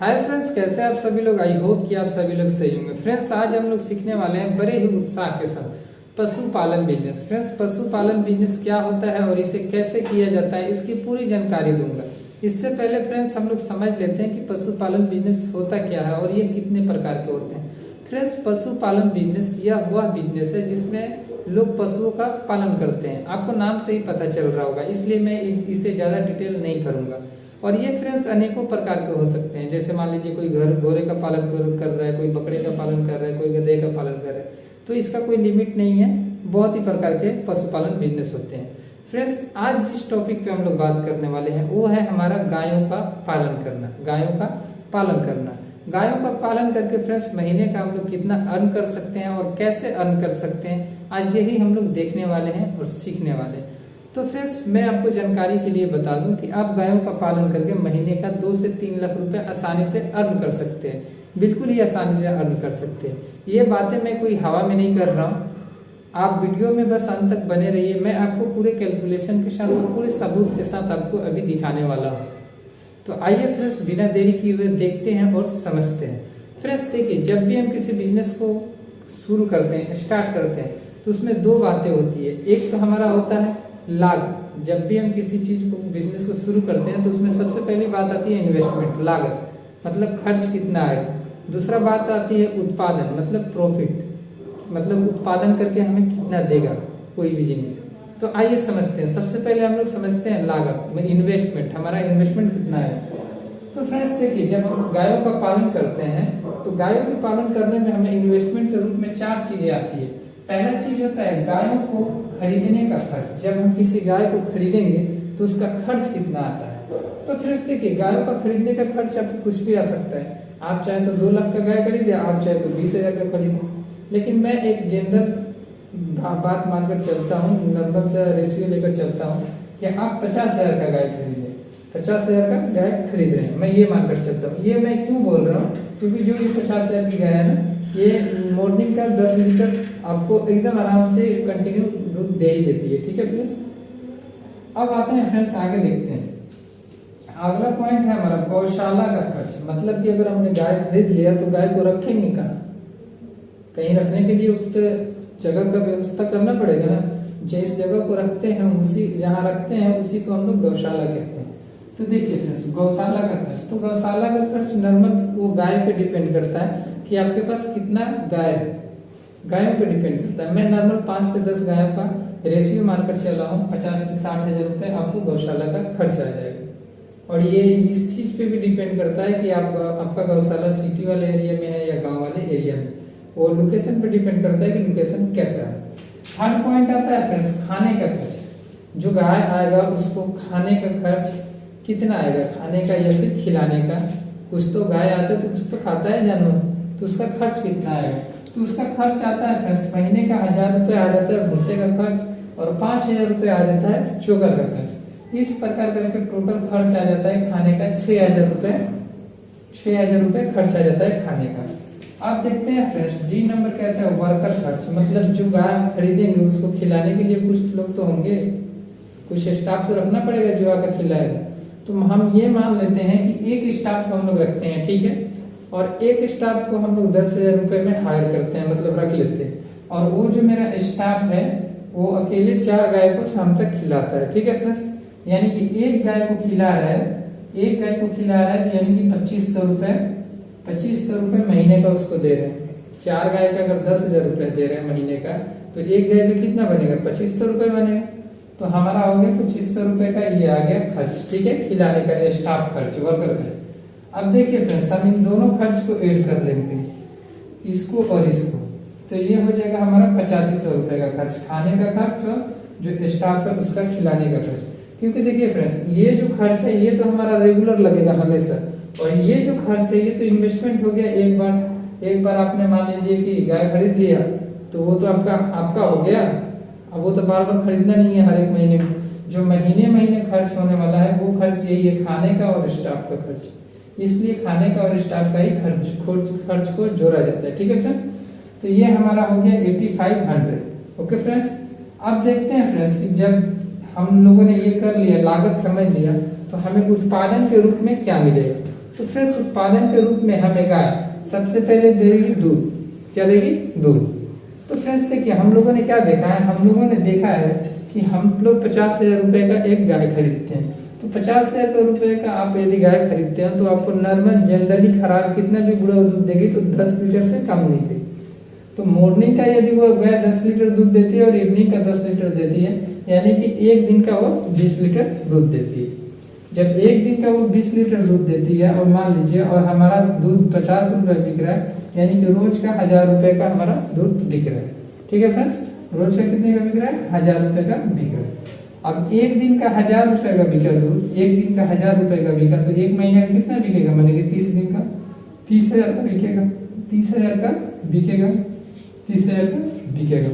Hi friends, कैसे आप सभी लोग। आई होप कि आप सभी लोग सही होंगे। फ्रेंड्स, आज हम लोग सीखने वाले हैं बड़े ही उत्साह के साथ पशुपालन बिजनेस। फ्रेंड्स, पशुपालन बिजनेस क्या होता है और इसे कैसे किया जाता है, इसकी पूरी जानकारी दूंगा। इससे पहले फ्रेंड्स, हम लोग समझ लेते हैं कि पशुपालन बिजनेस होता क्या है और ये कितने प्रकार के होते हैं। फ्रेंड्स, पशुपालन बिजनेस यह वह बिजनेस है जिसमें लोग पशुओं का पालन करते हैं। आपको नाम से ही पता चल रहा होगा, इसलिए मैं इसे ज्यादा डिटेल नहीं करूंगा। और ये फ्रेंड्स अनेकों प्रकार के हो सकते हैं। जैसे मान लीजिए कोई घोड़े का पालन कर रहा है, कोई बकरे का पालन कर रहा है, कोई गधे का पालन कर रहा है, तो इसका कोई लिमिट नहीं है। बहुत ही प्रकार के पशुपालन बिजनेस होते हैं। फ्रेंड्स, आज जिस टॉपिक पे हम लोग बात करने वाले हैं वो है हमारा गायों का पालन करना। गायों का पालन करना, गायों का पालन करके फ्रेंड्स महीने का हम लोग कितना अर्न कर सकते हैं और कैसे अर्न कर सकते हैं, आज यही हम लोग देखने वाले हैं और सीखने वाले हैं। तो फ्रेंड्स, मैं आपको जानकारी के लिए बता दूं कि आप गायों का पालन करके महीने का 2 से 3 लाख रुपए आसानी से अर्न कर सकते हैं। बिल्कुल ही आसानी से अर्न कर सकते हैं। ये बातें मैं कोई हवा में नहीं कर रहा हूँ। आप वीडियो में बस अंत तक बने रहिए। मैं आपको पूरे कैलकुलेशन के साथ और पूरे सबूत के साथ आपको अभी दिखाने वाला हूँ। तो आइए फ्रेंड्स, बिना देरी किए हुए देखते हैं और समझते हैं। फ्रेंड्स देखिए, जब भी हम किसी बिजनेस को शुरू करते हैं, स्टार्ट करते हैं, तो उसमें 2 बातें होती है। एक तो हमारा होता है लागत। जब भी हम किसी चीज को बिजनेस को शुरू करते हैं तो उसमें सबसे पहली बात आती है इन्वेस्टमेंट, लागत, मतलब खर्च कितना आएगा। दूसरा बात आती है उत्पादन, मतलब प्रॉफिट, मतलब उत्पादन करके हमें कितना देगा कोई भी जिनिस। तो आइए समझते हैं। सबसे पहले हम लोग समझते हैं लागत में इन्वेस्टमेंट, हमारा इन्वेस्टमेंट कितना है। तो फ्रेंड्स देखिए, जब हम गायों का पालन करते हैं तो गायों के पालन करने में हमें इन्वेस्टमेंट के रूप में 4 चीजें आती है। पहला चीज होता है गायों को खरीदने का खर्च। जब हम किसी गाय को खरीदेंगे तो उसका खर्च कितना आता है। तो फ्रेंड्स देखिए, गायों का खरीदने का खर्च आपको कुछ भी आ सकता है। आप चाहे तो 2 लाख का गाय खरीदे, आप चाहे तो 20,000 का खरीदे। लेकिन मैं एक जनरल बात मानकर चलता हूँ, नॉर्मल सा रेशियो लेकर चलता हूँ कि आप 50,000 का गाय खरीदे, 50,000 का गाय खरीद रहे हैं, मैं ये मानकर चलता हूँ। ये मैं क्यों बोल रहा हूँ, क्योंकि जो ये 50,000 की गाय है ना, ये मॉर्निंग का 10 लीटर आपको एकदम आराम से कंटिन्यू दूध दे ही देती है। ठीक है फ्रेंड्स, अब आते हैं फ्रेंड्स, आगे देखते हैं। अगला पॉइंट है हमारा गौशाला का खर्च। मतलब कि अगर हमने गाय खरीद लिया तो गाय को रखेंगे कहाँ, कहीं रखने के लिए उस पर जगह का व्यवस्था करना पड़ेगा ना। जिस जगह को रखते हैं उसी जहाँ रखते हैं उसी को हम लोग गौशाला कहते हैं। तो देखिए फ्रेंड्स, गौशाला का खर्च, तो गौशाला का खर्च नॉर्मल वो गाय पे डिपेंड करता है कि आपके पास कितना गाय है, गायों पे डिपेंड करता है। मैं नॉर्मल 5 से 10 गायों का रेशियो मानकर चल रहा हूँ। 50 से 60 हजार रुपए आपको गौशाला का खर्च आ जाएगा। और ये इस चीज पे भी डिपेंड करता है कि आपका गौशाला सिटी वाले एरिया में है या गांव वाले एरिया में। वो लोकेशन पे डिपेंड करता है कि लोकेशन कैसा है। थर्ड पॉइंट आता है फ्रेंड्स खाने का खर्च। जो गाय आएगा उसको खाने का खर्च कितना आएगा, खाने का या फिर खिलाने का। कुछ तो गाय आता है तो कुछ तो खाता है जानवर, तो उसका खर्च कितना आएगा। तो उसका खर्च आता है फ्रेंड्स महीने का 1,000 रुपये आ जाता है भूसे का खर्च, और 5,000 रुपये आ जाता है चोकर का खर्च। इस प्रकार करके टोटल खर्च आ जाता है खाने का 6,000 रुपये, 6,000 रुपये खर्च आ जाता है खाने का। आप देखते हैं फ्रेंड्स, डी नंबर कहता है वर्कर खर्च। मतलब जो गाय हम खरीदेंगे उसको खिलाने के लिए कुछ लोग तो होंगे, कुछ स्टाफ तो रखना पड़ेगा जो आकर खिलाएगा। तो हम ये मान लेते हैं कि एक स्टाफ को हम लोग रखते हैं, ठीक है, और एक स्टाफ को हम लोग 10,000 रुपये में हायर करते हैं, मतलब रख लेते हैं। और वो जो मेरा स्टाफ है वो अकेले 4 गाय को शाम तक खिलाता है। ठीक है फ्रेंड्स, यानी कि एक गाय को खिला रहा है, एक गाय को खिला रहा है, यानी कि 2,500 रुपये, 2,500 रुपये महीने का उसको दे रहे हैं। 4 गाय का अगर 10,000 रुपये दे रहे हैं महीने का, तो एक गाय पे कितना बनेगा, 2,500 रुपये बनेगा। तो हमारा हो गया 2,500 रुपये का ये आ गया खर्च। ठीक है, खिलाने का स्टाफ खर्च, वर्कर खर्च। अब देखिए फ्रेंड्स, हम इन दोनों खर्च को ऐड कर लेंगे, इसको और इसको, तो ये हो जाएगा हमारा 8,500 रुपये का खर्च, खाने का खर्च और जो स्टाफ है उसका खिलाने का खर्च। क्योंकि देखिए फ्रेंड्स, ये जो खर्च है ये तो हमारा रेगुलर लगेगा हमेशा, और ये जो खर्च है ये तो इन्वेस्टमेंट हो गया। एक बार आपने मान लीजिए कि गाय खरीद लिया तो वो तो आपका हो गया। अब वो तो बार बार खरीदना नहीं है हर एक महीने में। जो महीने महीने खर्च होने वाला है वो खर्च यही है, खाने का और स्टाफ का खर्च। इसलिए खाने का और स्टाफ का ही खर्च को जोड़ा जाता है। ठीक है फ्रेंड्स, तो ये हमारा हो गया 8,500। ओके फ्रेंड्स, अब देखते हैं फ्रेंड्स कि जब हम लोगों ने ये कर लिया, लागत समझ लिया, तो हमें उत्पादन के रूप में क्या मिलेगा। तो फ्रेंड्स उत्पादन के रूप में हमें गाय सबसे पहले देगी दूध। क्या देगी? दूध। तो फ्रेंड्स देखिए हम लोगों ने क्या देखा है, हम लोगों ने देखा है कि हम लोग 50,000 रुपए का एक गाय खरीदते हैं। तो 50,000 रुपए का आप यदि गाय खरीदते हैं तो आपको नॉर्मल जनरली खराब कितना जो बुरा दूध देगी, तो 10 लीटर से कम नहीं देगी। तो मॉर्निंग का यदि वो गाय 10 लीटर दूध देती है और इवनिंग का 10 लीटर देती है, यानी कि एक दिन का वो 20 लीटर दूध देती है। जब एक दिन का वो 20 लीटर दूध देती है और मान लीजिए और हमारा दूध 50 रुपए बिक रहा है, यानी कि रोज का 1000 रुपए का हमारा दूध बिक रहा है। ठीक है फ्रेंड्स, रोज का कितने का बिक रहा है? 1000 रुपए का बिक रहा है। अब एक दिन का 1000 रुपए का बिका दूध, एक दिन का 1000 रुपए का बिका, तो एक महीने का कितना बिकेगा? माने कि 30 दिन का 30,000 का बिकेगा। 30,000 का बिकेगा, 30,000 का बिकेगा।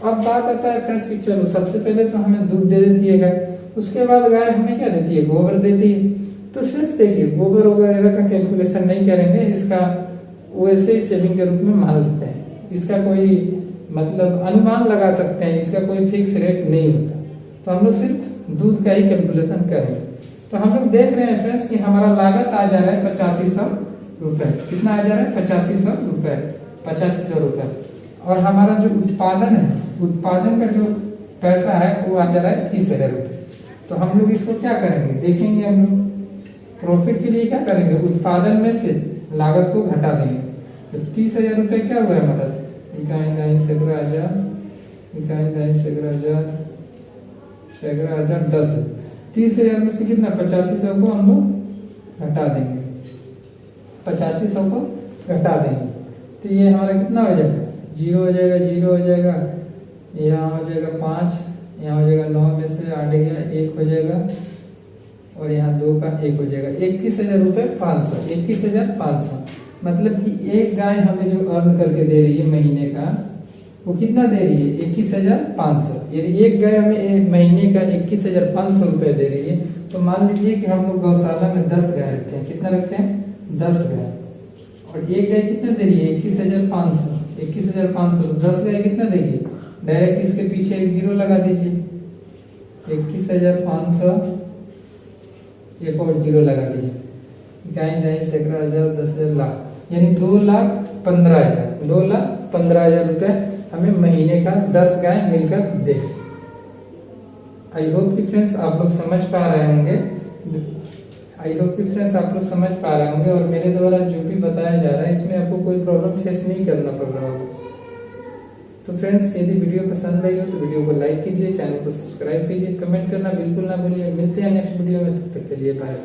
अब बात आता है फ्रेंड्स कि चलो सबसे पहले तो हमें दूध दे देती है गाय, उसके बाद गाय हमें क्या देती है? गोबर देती है। तो फ्रेंड्स देखिए गोबर वगैरह का कैलकुलेशन नहीं करेंगे, इसका वैसे ही सेविंग के रूप में मान लेते हैं। इसका कोई मतलब अनुमान लगा सकते हैं, इसका कोई फिक्स रेट नहीं होता। तो हम लोग सिर्फ दूध का ही कैलकुलेशन करेंगे। तो हम लोग देख रहे हैं फ्रेंड्स कि हमारा लागत आ जा रहा है 8500 रुपए। कितना आ जा रहा है? 8500 रुपए, 8500 रुपए। और हमारा जो उत्पादन है, उत्पादन का जो पैसा है वो आ जा रहा है 30,000 रुपए। तो हम लोग इसको क्या करेंगे? देखेंगे हम लोग प्रॉफिट के लिए क्या करेंगे? उत्पादन में से लागत को घटा देंगे। तो 30,000 रुपए क्या हुआ हमारा? इकाई दाई सैकड़ा हजार, इकाई दाई सैकड़ा हजार, सैकड़ा हजार 10। 30,000 में से कितना? 8500 को हम लोग घटा देंगे, 8500 को घटा देंगे। तो ये हमारा कितना हो जाएगा? 0 हो जाएगा, 0 हो जाएगा, यहाँ हो जाएगा 5, यहाँ हो जाएगा 9 में से 8 गया 1 हो जाएगा, और यहाँ 2 का 1 हो जाएगा। 21,000 रुपये 500, 21,500। मतलब कि एक गाय हमें जो अर्न करके दे रही है महीने का, वो कितना दे रही है? 21,500। यदि एक गाय हमें महीने का 21,500 रुपये दे रही है, तो मान लीजिए कि हम लोग गौशाला में 10 गाय रखते हैं। कितना रखते हैं? 10 गाय। और एक गाय कितना दे रही है? 21,500, 21,500। तो 10 गाय कितना देगी? डायरेक्ट इसके पीछे एक 0 लगा दीजिए, 21,500, एक और 0 लगा दीजिए। गाय दाई सैकड़ा हजार, 10,000, लाख, यानी 2,15,000, 2,15,000 रुपए हमें महीने का 10 गाय मिलकर दे। आई होप कि फ्रेंड्स आप लोग समझ पा रहे होंगे, आई होप कि फ्रेंड्स आप लोग समझ पा रहे होंगे। और मेरे द्वारा जो भी बताया जा रहा है इसमें आपको कोई प्रॉब्लम फेस नहीं करना पड़ रहा होगा। तो फ्रेंड्स यदि वीडियो पसंद आई हो तो वीडियो को लाइक कीजिए, चैनल को सब्सक्राइब कीजिए, कमेंट करना बिल्कुल ना भूलिए। मिलते हैं नेक्स्ट वीडियो में, तब तक के लिए बाय।